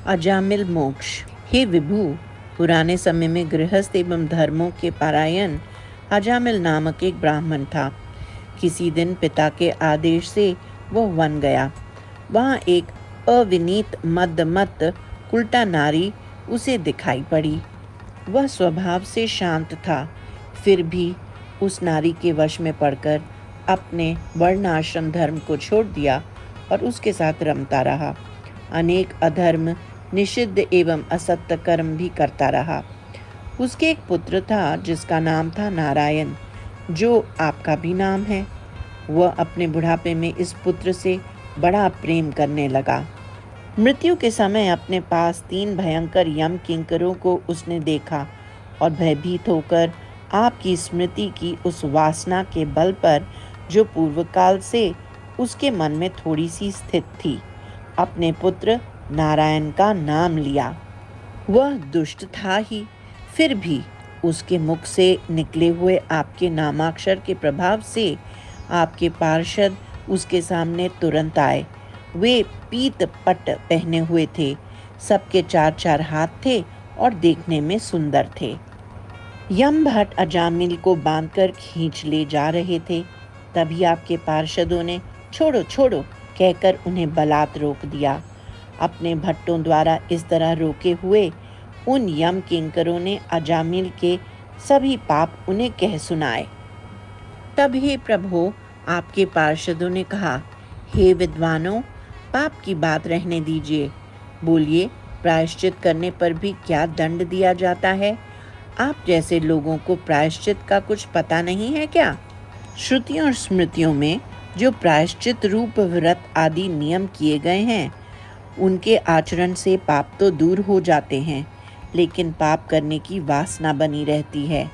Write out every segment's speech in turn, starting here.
अजामिल मोक्ष। हे विभु, पुराने समय में गृहस्थ एवं धर्मों के परायण अजामिल नामक एक ब्राह्मण था। किसी दिन पिता के आदेश से वह वन गया। वहाँ एक अविनीत मदमत्त उल्टा नारी उसे दिखाई पड़ी। वह स्वभाव से शांत था, फिर भी उस नारी के वश में पड़कर अपने वर्णाश्रम धर्म को छोड़ दिया और उसके साथ रमता रहा। अनेक अधर्म, निषिद्ध एवं असत्य कर्म भी करता रहा। उसके एक पुत्र था जिसका नाम था नारायण, जो आपका भी नाम है। वह अपने बुढ़ापे में इस पुत्र से बड़ा प्रेम करने लगा। मृत्यु के समय अपने पास 3 भयंकर यम किंकरों को उसने देखा और भयभीत होकर आपकी स्मृति की उस वासना के बल पर, जो पूर्व काल से उसके मन में थोड़ी सी स्थित थी, अपने पुत्र नारायण का नाम लिया। वह दुष्ट था ही, फिर भी उसके मुख से निकले हुए आपके नामाक्षर के प्रभाव से आपके पार्षद उसके सामने तुरंत आए। वे पीत पट पहने हुए थे, सबके 4-4 हाथ थे और देखने में सुंदर थे। यम भट्ट अजामिल को बांधकर खींच ले जा रहे थे। तभी आपके पार्षदों ने छोड़ो छोड़ो कहकर उन्हें बलात् रोक दिया। अपने भट्टों द्वारा इस तरह रोके हुए उन यम किंकरों ने अजामिल के सभी पाप उन्हें कह सुनाए। तब हे प्रभु, आपके पार्षदों ने कहा, हे विद्वानों, पाप की बात रहने दीजिए। बोलिए, प्रायश्चित करने पर भी क्या दंड दिया जाता है? आप जैसे लोगों को प्रायश्चित का कुछ पता नहीं है क्या? श्रुतियों और स्मृतियों में जो प्रायश्चित रूप व्रत आदि नियम किए गए हैं, उनके आचरण से पाप तो दूर हो जाते हैं, लेकिन पाप करने की वासना बनी रहती है।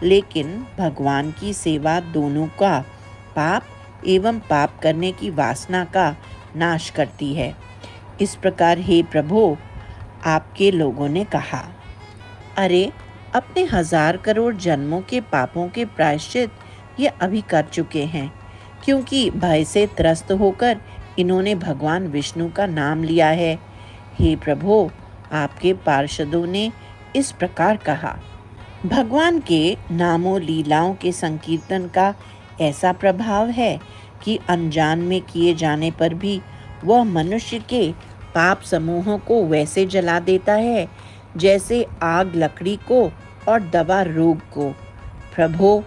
लेकिन भगवान की सेवा दोनों का, पाप एवं पाप करने की वासना का नाश करती है। इस प्रकार हे प्रभु, आपके लोगों ने कहा। अरे, अपने 1000 करोड़ जन्मों के पापों के प्रायश्चित ये अभी कर चुके हैं, क्योंकि भय से त्रस्त होकर इन्होंने भगवान विष्णु का नाम लिया है। हे प्रभु, आपके पार्षदों ने इस प्रकार कहा। भगवान के नामों लीलाओं के संकीर्तन का ऐसा प्रभाव है कि अनजान में किए जाने पर भी वह मनुष्य के पाप समूहों को वैसे जला देता है जैसे आग लकड़ी को और दवा रोग को। प्रभु,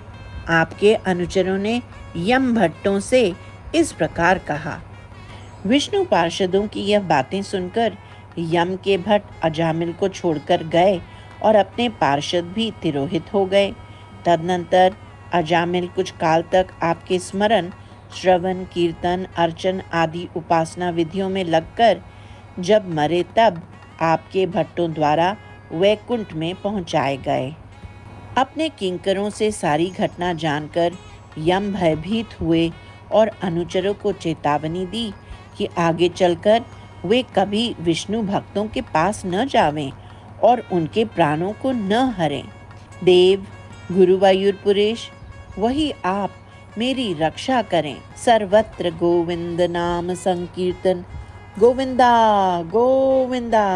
आपके अनुचरों ने यम भट्टों से इस प्रकार कहा। विष्णु पार्षदों की यह बातें सुनकर यम के भट्ट अजामिल को छोड़कर गए और अपने पार्षद भी तिरोहित हो गए। तदनंतर अजामिल कुछ काल तक आपके स्मरण, श्रवण, कीर्तन, अर्चन आदि उपासना विधियों में लगकर जब मरे तब आपके भट्टों द्वारा वैकुंठ में पहुंचाए गए। अपने किंकरों से सारी घटना जानकर यम भयभीत हुए और अनुचरों को चेतावनी दी कि आगे चलकर वे कभी विष्णु भक्तों के पास न जावें और उनके प्राणों को न हरें। देव, गुरुवायूरपुरेश, वही आप मेरी रक्षा करें। सर्वत्र गोविंद नाम संकीर्तन। गोविंदा गोविंदा।